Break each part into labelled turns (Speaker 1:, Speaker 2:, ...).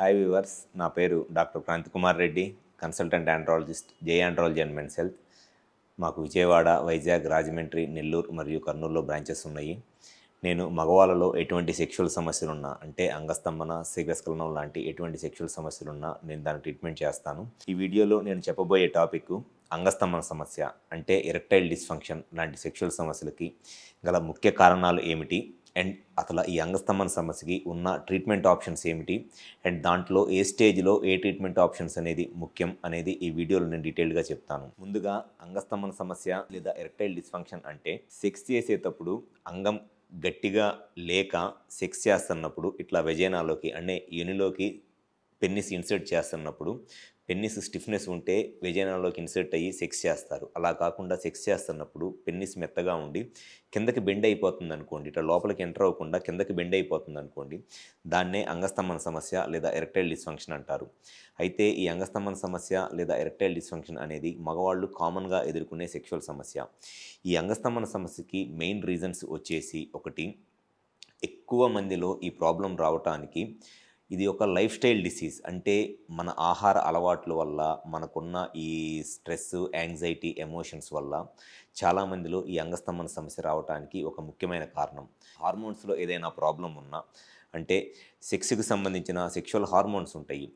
Speaker 1: Hi viewers, నా పేరు doctor Kranthi Kumar Reddy, consultant andrologist, J andrology and men's health. మాకు విజయవాడ, వైజాగ్, రాజమండ్రి, నెల్లూరు మరియు కర్నూలులో బ్రాంచెస్ ఉన్నాయి. నేను మగవాళ్ళలో ఎటువంటి సెక్షువల్ సమస్యలున్నా, అంటే అంగస్తంభన, శీఘ్రస్ఖలనం లాంటి ఎటువంటి సెక్షువల్ సమస్యలున్నా నేను దాని ట్రీట్మెంట్ చేస్తాను. ఈ వీడియోలో నేను చెప్పబోయే టాపిక్ అంగస్తంభన సమస్య, అంటే ఎరెక్టైల్ డిస్ఫంక్షన్ లాంటి సెక్షువల్ సమస్యలకి గల ముఖ్య కారణాలు ఏమిటి, అండ్ అసలు ఈ అంగస్తంభన సమస్యకి ఉన్న ట్రీట్మెంట్ ఆప్షన్స్ ఏమిటి, అండ్ దాంట్లో ఏ స్టేజ్లో ఏ ట్రీట్మెంట్ ఆప్షన్స్ అనేది ముఖ్యం అనేది ఈ వీడియోలో నేను డీటెయిల్గా చెప్తాను. ముందుగా అంగస్తంభన సమస్య లేదా ఎరెక్టైల్ డిస్ఫంక్షన్ అంటే సెక్స్ చేసేటప్పుడు అంగం గట్టిగా లేక సెక్స్ చేస్తున్నప్పుడు ఇట్లా వెజైనాలోకి అంటే యోనిలోకి పెన్నిస్ ఇన్సర్ట్ చేస్తున్నప్పుడు పెన్నిస్ స్టిఫ్నెస్ ఉంటే వెజైనాలోకి ఇన్సర్ట్ అయ్యి సెక్స్ చేస్తారు. అలా కాకుండా సెక్స్ చేస్తున్నప్పుడు పెన్నిస్ మెత్తగా ఉండి కిందకి బెండ్ అయిపోతుంది అనుకోండి, ఇట్లా లోపలికి ఎంటర్ అవ్వకుండా కిందకి బెండ్ అయిపోతుంది అనుకోండి, దాన్నే అంగస్తంభన సమస్య లేదా ఎరెక్టైల్ డిస్ఫంక్షన్ అంటారు. అయితే ఈ అంగస్తంభన సమస్య లేదా ఎరెక్టైల్ డిస్ఫంక్షన్ అనేది మగవాళ్ళు కామన్గా ఎదుర్కొనే సెక్షువల్ సమస్య. ఈ అంగస్తంభన సమస్యకి మెయిన్ రీజన్స్ వచ్చేసి ఒకటి, ఎక్కువ మందిలో ఈ ప్రాబ్లం రావటానికి ఇది ఒక లైఫ్ స్టైల్ డిసీజ్. అంటే మన ఆహార అలవాట్ల వల్ల, మనకున్న ఈ స్ట్రెస్, యాంగ్జైటీ, ఎమోషన్స్ వల్ల చాలామందిలో ఈ అంగస్తంభన సమస్య రావడానికి ఒక ముఖ్యమైన కారణం. హార్మోన్స్లో ఏదైనా ప్రాబ్లం ఉన్నా, అంటే సెక్స్కి సంబంధించిన సెక్షువల్ హార్మోన్స్ ఉంటాయి,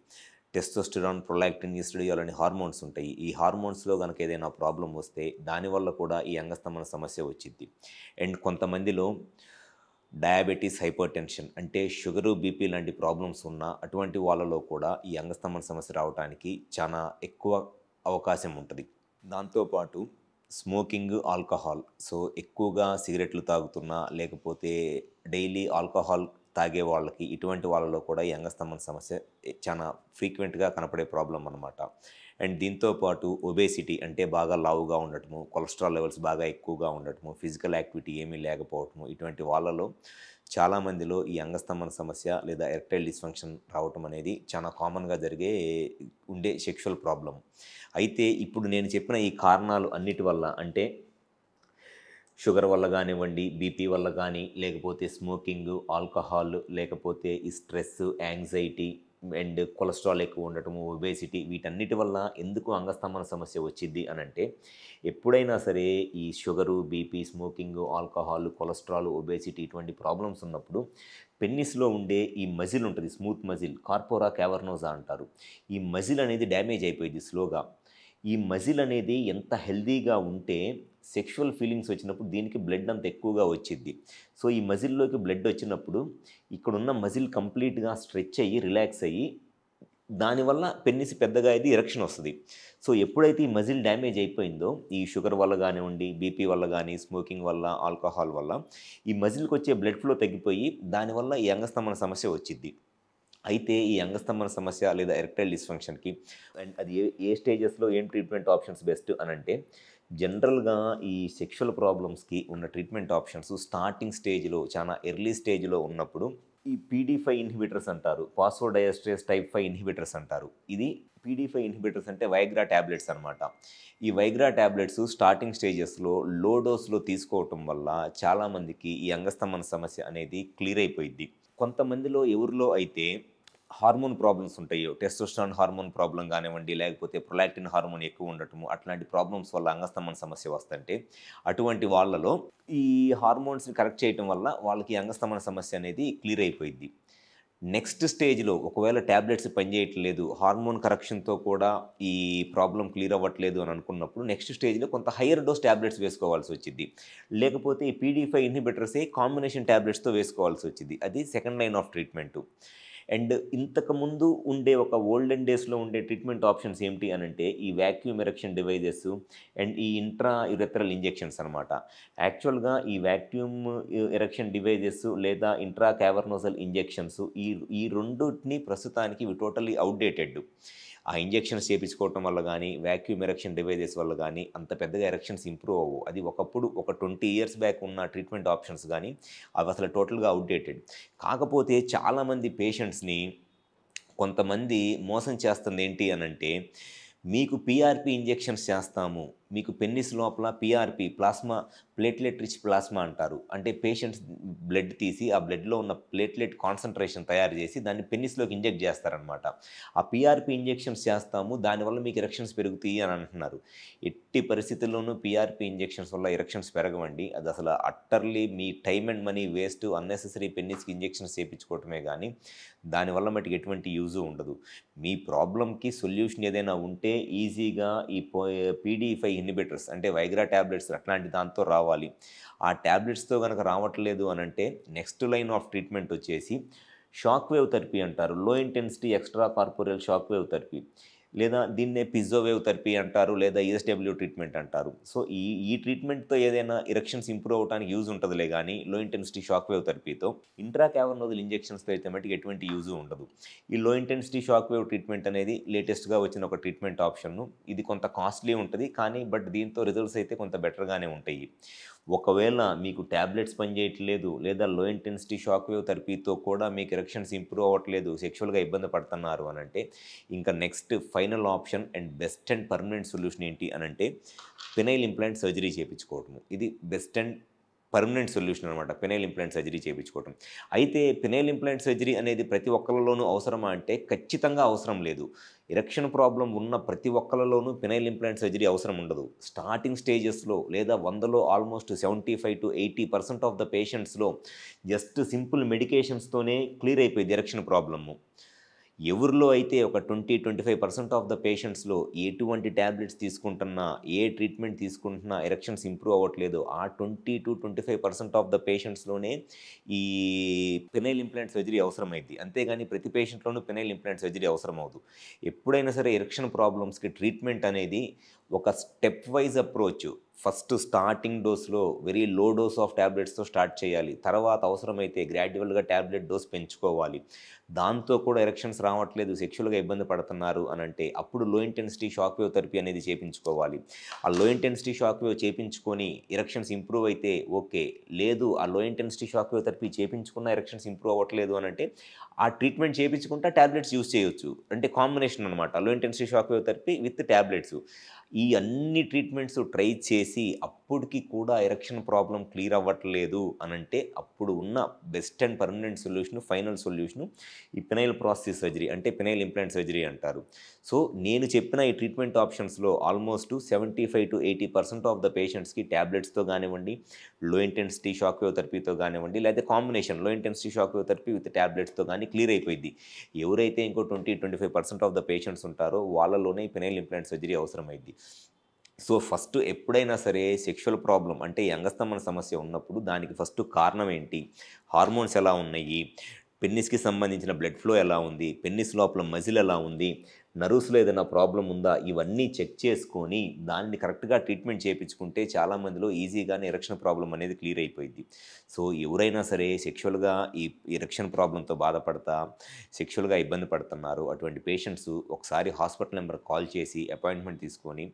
Speaker 1: టెస్టోస్టెరాన్, ప్రొలాక్టిన్, ఈస్ట్రోడియోల్ అనే హార్మోన్స్ ఉంటాయి. ఈ హార్మోన్స్లో కనుక ఏదైనా ప్రాబ్లం వస్తే దానివల్ల కూడా ఈ అంగస్తంభన సమస్య వచ్చింది. అండ్ కొంతమందిలో డయాబెటీస్, హైపర్టెన్షన్ అంటే షుగరు, బీపీ లాంటి ప్రాబ్లమ్స్ ఉన్న అటువంటి వాళ్ళలో కూడా ఈ అంగస్తంభన సమస్య రావడానికి చాలా ఎక్కువ అవకాశం ఉంటుంది. దాంతోపాటు స్మోకింగ్, ఆల్కహాల్, సో ఎక్కువగా సిగరెట్లు తాగుతున్నా లేకపోతే డైలీ ఆల్కహాల్ తాగే వాళ్ళకి, ఇటువంటి వాళ్ళలో కూడా ఈ అంగస్తంభన సమస్య చాలా ఫ్రీక్వెంట్గా కనపడే ప్రాబ్లం అన్నమాట. అండ్ దీంతోపాటు ఒబేసిటీ అంటే బాగా లావుగా ఉండటము, కొలెస్ట్రాల్ లెవెల్స్ బాగా ఎక్కువగా ఉండటము, ఫిజికల్ యాక్టివిటీ ఏమీ లేకపోవటము, ఇటువంటి వాళ్ళలో చాలామందిలో ఈ అంగస్తంభన సమస్య లేదా ఎరెక్టైల్ డిస్ఫంక్షన్ రావటం అనేది చాలా కామన్గా ఉండే సెక్షువల్ ప్రాబ్లం. అయితే ఇప్పుడు నేను చెప్పిన ఈ కారణాలు అన్నిటి వల్ల, అంటే షుగర్ వల్ల కానివ్వండి, బీపీ వల్ల కానీ, లేకపోతే స్మోకింగ్, ఆల్కహాల్, లేకపోతే ఈ స్ట్రెస్, యాంగ్జైటీ అండ్ కొలెస్ట్రాల్ ఎక్కువ ఉండటము, ఒబేసిటీ, వీటన్నిటి వల్ల ఎందుకు అంగస్తంభన సమస్య వచ్చింది అని అంటే, ఎప్పుడైనా సరే ఈ sugar, BP, smoking, alcohol, cholesterol, obesity ఇటువంటి ప్రాబ్లమ్స్ ఉన్నప్పుడు పెన్నిస్లో ఉండే ఈ మజిల్ ఉంటుంది, స్మూత్ మజిల్, కార్పోరా క్యావర్నోజా అంటారు. ఈ మజిల్ అనేది డ్యామేజ్ అయిపోయింది స్లోగా. ఈ మజిల్ అనేది ఎంత హెల్దీగా ఉంటే సెక్షువల్ ఫీలింగ్స్ వచ్చినప్పుడు దీనికి బ్లడ్ అంత ఎక్కువగా వచ్చిద్ది. సో ఈ మజిల్లోకి బ్లడ్ వచ్చినప్పుడు ఇక్కడున్న మజిల్ కంప్లీట్గా స్ట్రెచ్ అయ్యి రిలాక్స్ అయ్యి దానివల్ల పెన్నిస్ పెద్దగా అయ్యి ఎరెక్షన్ వస్తుంది. సో ఎప్పుడైతే ఈ మజిల్ డ్యామేజ్ అయిపోయిందో, ఈ షుగర్ వల్ల కానివ్వండి, బీపీ వల్ల కానీ, స్మోకింగ్ వల్ల, ఆల్కహాల్ వల్ల ఈ మజిల్కి వచ్చే బ్లడ్ ఫ్లో తగ్గిపోయి దానివల్ల ఈ అంగస్తంభన సమస్య వచ్చిద్ది. అయితే ఈ అంగస్తంభన సమస్య లేదా ఎరెక్టైల్ డిస్ఫంక్షన్కి అండ్ అది ఏ స్టేజెస్లో ఏం ట్రీట్మెంట్ ఆప్షన్స్ బెస్ట్ అని అంటే, జనరల్గా ఈ సెక్షువల్ ప్రాబ్లమ్స్కి ఉన్న ట్రీట్మెంట్ ఆప్షన్స్ స్టార్టింగ్ స్టేజ్లో, చాలా ఎర్లీ స్టేజ్లో ఉన్నప్పుడు ఈ PD5 ఇన్హిబిటర్స్ అంటారు, ఫాస్ఫోడైఎస్టరేస్ టైప్ 5 ఇన్హిబిటర్స్ అంటారు. ఇది PD5 ఇన్హిబిటర్స్ అంటే వైగ్రా ట్యాబ్లెట్స్ అనమాట. ఈ వైగ్రా ట్యాబ్లెట్స్ స్టార్టింగ్ స్టేజెస్లో లో డోస్లో తీసుకోవటం వల్ల చాలామందికి ఈ అంగస్తంభన సమస్య అనేది క్లియర్ అయిపోయింది. కొంతమందిలో ఎవరిలో అయితే హార్మోన్ ప్రాబ్లమ్స్ ఉంటాయో, టెస్టోస్టెరాన్ హార్మోన్ ప్రాబ్లం కానివ్వండి, లేకపోతే ప్రొలాక్టిన్ హార్మోన్ ఎక్కువ ఉండటము, అట్లాంటి ప్రాబ్లమ్స్ వల్ల అంగస్తంభన సమస్య వస్తుంటే అటువంటి వాళ్ళలో ఈ హార్మోన్స్ని కరెక్ట్ చేయటం వల్ల వాళ్ళకి అంగస్తంభన సమస్య అనేది క్లియర్ అయిపోయింది. నెక్స్ట్ స్టేజ్లో ఒకవేళ ట్యాబ్లెట్స్ పనిచేయట్లేదు, హార్మోన్ కరెక్షన్తో కూడా ఈ ప్రాబ్లం క్లియర్ అవ్వట్లేదు అని అనుకున్నప్పుడు నెక్స్ట్ స్టేజ్లో కొంత హయ్యర్ డోస్ ట్యాబ్లెట్స్ వేసుకోవాల్సి వచ్చింది. లేకపోతే ఈ PD5 ఇన్హిబిటర్సే కాంబినేషన్ ట్యాబ్లెట్స్తో వేసుకోవాల్సి వచ్చింది. అది second line of treatment. And ఇంతకుముందు ఉండే ఒక ఓల్డెన్ డేస్లో ఉండే ట్రీట్మెంట్ ఆప్షన్స్ ఏమిటి అని అంటే, ఈ వాక్యూమ్ ఎరెక్షన్ డివైజెస్ అండ్ ఈ ఇంట్రా యురెథ్రల్ ఇంజెక్షన్స్ అనమాట. యాక్చువల్గా ఈ వాక్యూమ్ ఎరెక్షన్ డివైజెస్ లేదా ఇంట్రా క్యావర్నోజల్ ఇంజెక్షన్స్ ఈ రెండుటిని ప్రస్తుతానికి ఇవి టోటల్లీ అవుట్డేటెడ్. ఆ ఇంజెక్షన్స్ చేయించుకోవటం వల్ల కానీ, వాక్యూమ్ ఎరెక్షన్ డివైజెస్ వల్ల కానీ అంత పెద్దగా ఎరెక్షన్స్ ఇంప్రూవ్ అవ్వవు. అది ఒకప్పుడు ఒక 20 ఇయర్స్ బ్యాక్ ఉన్న ట్రీట్మెంట్ ఆప్షన్స్ కానీ అవి అసలు టోటల్గా అవుట్డేటెడ్. కాకపోతే చాలామంది పేషెంట్స్ని కొంతమంది మోసం చేస్తుంది ఏంటి అని అంటే, మీకు PRP ఇంజెక్షన్స్ చేస్తాము, మీకు పెన్నిస్ లోపల PRP plasma platelet rich plasma అంటారు. అంటే పేషెంట్స్ బ్లడ్ తీసి ఆ బ్లడ్‌లో ఉన్న ప్లేట్లెట్ కాన్సంట్రేషన్ తయారు చేసి దాన్ని పెన్నిస్‌లోకి ఇంజెక్ట్ చేస్తారనమాట. ఆ పీఆర్పీ ఇంజెక్షన్స్ చేస్తాము. దానివల్ల మీకు ఎరెక్షన్స్ పెరుగుతాయి అని అంటున్నారు. ఎట్టి పరిస్థితుల్లోనూ పీఆర్పీ ఇంజెక్షన్స్ వల్ల ఎరెక్షన్స్ పెరగవండి. అది అసలు అట్టర్‌లీ మీ time and money waste unnecessary పెన్నిస్‌కి ఇంజెక్షన్స్ చేపించుకోవటమే గానీ, దానివల్ల మటికి ఎటువంటి యూజు ఉండదు. మీ ప్రాబ్లమ్‌కి సొల్యూషన్ ఏదైనా ఉంటే ఈజీగా ఈ పీడీ5 ఇన్హిబిటర్స్ అంటే వైగ్రా టాబ్లెట్స్ అట్లాంటి దాంతో రావాలి. ఆ టాబ్లెట్స్‌తో గనక రావట్లేదు అనంటే నెక్స్ట్ లైన్ ఆఫ్ ట్రీట్మెంట్ వచ్చేసి షాక్ వేవ్ థెరపీ అంటారు. లో intensity extra corporeal shock wave therapy. లేదా దీన్నే పిజో వేవ్ థెరపీ అంటారు. లేదా ఈఎస్‌డబ్ల్యూ ట్రీట్మెంట్ అంటారు. సో, ఈ ఈ ట్రీట్మెంట్‌తో ఏదైనా ఎరెక్షన్స్ ఇంప్రూవ్ అవ్వడానికి యూజ్ ఉంటదిలే గానీ, లో ఇంటెన్సిటీ షాక్ వేవ్ థెరపీతో. ఇంట్రా క్యావర్నోజల్ ఇంజెక్షన్స్‌తో అయితే మటికి ఎటువంటి యూజు ఉండదు. ఈ లో ఇంటెన్సిటీ షాక్ వేవ్ ట్రీట్మెంట్ అనేది లేటెస్ట్‌గా వచ్చిన ఒక ట్రీట్మెంట్ ఆప్షను. ఇది కొంత కాస్ట్‌లీ ఉంటది. కానీ దీంతో రిజల్ట్స్ అయితే కొంత బెటర్‌గానే ఉంటాయి. ఒకవేళ మీకు టాబ్లెట్స్ పనిచేయట్లేదు, లేదా లో ఇంటెన్సిటీ షాక్ వేవ్ థెరపీతో కూడా మీకు ఎరెక్షన్స్ ఇంప్రూవ్ అవ్వట్లేదు, సెక్షువల్‌గా ఇబ్బంది పడుతున్నారు అనంటే, ఇంకా next final option and best and permanent solution ఏంటి అనంటే, పెనైల్ ఇంప్లాంట్ సర్జరీ చేపించుకోవటము. ఇది బెస్ట్ అండ్ పర్మనెంట్ సొల్యూషన్ అనమాట. పెనైల్ ఇంప్లాంట్ సర్జరీ చేపించుకోవటం. అయితే పెనైల్ ఇంప్లాంట్ సర్జరీ అనేది ప్రతి ఒక్కళ్ళలోనూ అవసరమా అంటే ఖచ్చితంగా అవసరం లేదు. ఎరెక్షన్ ప్రాబ్లమ్ ఉన్న ప్రతి ఒక్కళ్ళలోనూ పెనైల్ ఇంప్లాంట్ సర్జరీ అవసరం ఉండదు. స్టార్టింగ్ స్టేజెస్‌లో లేదా 100లో ఆల్మోస్ట్ 75-80% ఆఫ్ ద పేషెంట్స్‌లో జస్ట్ సింపుల్ మెడికేషన్స్‌తోనే క్లియర్ అయిపోయిద్ది ఎరెక్షన్ ప్రాబ్లము. ఎవరిలో అయితే ఒక 25% ఆఫ్ ద పేషెంట్స్‌లో ఎటువంటి టాబ్లెట్స్ తీసుకుంటున్నా, ఏ ట్రీట్మెంట్ తీసుకుంటున్నా ఎరెక్షన్స్ ఇంప్రూవ్ అవ్వట్లేదు. ఆ 20-25% ఆఫ్ ద పేషెంట్స్‌లోనే ఈ పెనైల్ ఇంప్లాంట్ సర్జరీ అవసరమైద్ది. అంతేగాని ప్రతి పేషెంట్‌లోనూ పెనైల్ ఇంప్లాంట్ సర్జరీ అవసరం అవ్వదు. ఎప్పుడైనా సరే ఎరెక్షన్ ప్రాబ్లమ్స్‌కి ట్రీట్మెంట్ అనేది ఒక step wise approach. First starting డోస్‌లో వెరీ లో డోస్ ఆఫ్ టాబ్లెట్స్‌తో స్టార్ట్ చేయాలి. తర్వాత అవసరమైతే గ్రాడ్యువల్‌గా టాబ్లెట్ డోస్ పెంచుకోవాలి. దాంతో కూడా ఎరెక్షన్స్ రావట్లేదు, సెక్షువల్‌గా ఇబ్బంది పడుతున్నారు అనంటే అప్పుడు లో ఇంటెన్సిటీ షాక్ వేవ్ థెరపీ అనేది చేపించుకోవాలి. ఆ లో ఇంటెన్సిటీ షాక్ వేవ్ చేపించుకొని ఎరెక్షన్స్ ఇంప్రూవ్ అయితే ఓకే. లేదు ఆ low intensity shock wave therapy చేపించుకున్న ఎరెక్షన్స్ ఇంప్రూవ్ అవ్వట్లేదు అనంటే ఆ ట్రీట్మెంట్ చేపించుకుంటా టాబ్లెట్స్ యూజ్ చేయొచ్చు. అంటే కాంబినేషన్ అనమాట. లో intensity shock wave therapy with tablets. ఈ అన్ని ట్రీట్మెంట్స్ ట్రై చేసి అప్పటికి కూడా ఎరెక్షన్ ప్రాబ్లమ్ క్లియర్ అవ్వట్లేదు అనంటే అప్పుడు ఉన్న best and permanent solution, final solution ఈ పెనైల్ ప్రాస్థెసిస్ సర్జరీ అంటే పెనైల్ ఇంప్లాంట్ సర్జరీ అంటారు. సో, నేను చెప్పిన ఈ ట్రీట్మెంట్ ఆప్షన్స్‌లో ఆల్మోస్ట్ 75-80% ఆఫ్ ద పేషెంట్స్‌కి టాబ్లెట్స్‌తో గానివ్వండి, లో ఇంటెన్సిటీ షాక్ వేవ్ థెరపీతో గానివ్వండి, లేదా combination low intensity shock wave therapy with టాబ్లెట్స్‌తో గాని క్లియర్ అయిపోయిద్ది. ఎవరైతే ఇంకో 20-25% ఆఫ్ ద పేషెంట్స్ ఉంటారో వాళ్ళలోనే ఈ పెనైల్ ఇంప్లాంట్ సర్జరీ అవసరమైద్ది. సో, ఫస్ట్ ఎప్పుడైనా సరే సెక్షువల్ ప్రాబ్లమ్ అంటే ఈ అంగస్తంభన సమస్య ఉన్నప్పుడు దానికి ఫస్ట్ కారణం ఏంటి? హార్మోన్స్ ఎలా ఉన్నాయి? పెన్నిస్‌కి సంబంధించిన బ్లడ్ ఫ్లో ఎలా ఉంది? పెన్నిస్ లోపల మజిల్ ఎలా ఉంది? నర్వ్స్‌లో ఏదైనా ప్రాబ్లమ్ ఉందా? ఇవన్నీ చెక్ చేసుకొని దాన్ని కరెక్ట్‌గా ట్రీట్మెంట్ చేపించుకుంటే చాలా మందిలో ఈజీగానే ఎరెక్షన్ ప్రాబ్లమ్ అనేది క్లియర్ అయిపోయిద్ది. సో, ఎవరైనా సరే సెక్షువల్‌గా ఈ ఎరెక్షన్ ప్రాబ్లమ్‌తో బాధపడతా, సెక్షువల్‌గా ఇబ్బంది పడుతున్నారు. అటువంటి పేషెంట్స్ ఒకసారి హాస్పిటల్ నంబర్‌కి కాల్ చేసి అపాయింట్మెంట్ తీసుకొని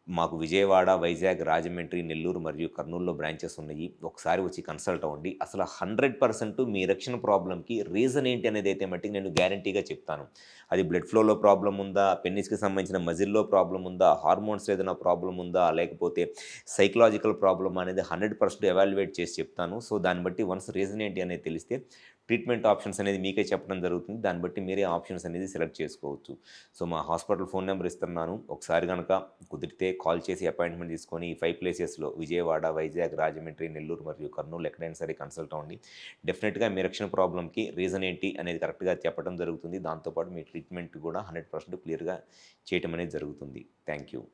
Speaker 1: మాకు విజయవాడ, వైజాగ్, రాజమండ్రి, నెల్లూరు మరియు కర్నూలులో బ్రాంచెస్ ఉన్నాయి. ఒకసారి వచ్చి కన్సల్ట్ అవ్వండి. అసలు 100% మీ ఎరెక్షన్ ప్రాబ్లమ్‌కి రీజన్ ఏంటి అనేదైతే మటికి నేను గ్యారంటీగా చెప్తాను. అది బ్లడ్ ఫ్లోలో ప్రాబ్లమ్ ఉందా? పెన్నిస్‌కి సంబంధించిన మజిల్‌లో ప్రాబ్లమ్ ఉందా? హార్మోన్స్‌లో ఏదైనా ప్రాబ్లమ్ ఉందా? లేకపోతే సైకలాజికల్ ప్రాబ్లమ్ అనేది 100% ఎవాల్యుయేట్ చేసి చెప్తాను. సో, దాన్ని బట్టి వన్స్ రీజన్ ఏంటి అనేది తెలిస్తే ట్రీట్మెంట్ ఆప్షన్స్ అనేది మీకే చెప్పడం జరుగుతుంది. దాన్ని బట్టి మీరే ఆప్షన్స్ అనేది సెలెక్ట్ చేసుకోవచ్చు. సో, మా హాస్పిటల్ ఫోన్ నంబర్ ఇస్తున్నాను. ఒకసారి గనక కుదిరితే కాల్ చేసి అపాయింట్మెంట్ తీసుకొని ఈ 5 ప్లేసెస్‌లో విజయవాడ, వైజాగ్, రాజమండ్రి, నెల్లూరు మరియు కర్నూలు ఎక్కడైనా సరే కన్సల్ట్ అవ్వండి. డెఫినిట్‌గా మీ ఎరెక్షన్ ప్రాబ్లమ్‌కి రీజన్ ఏంటి అనేది కరెక్ట్‌గా చెప్పడం జరుగుతుంది. దాంతో పాటు మీ ట్రీట్మెంట్ కూడా 100% క్లియర్‌గా చేయటం అనేది జరుగుతుంది. Thank you.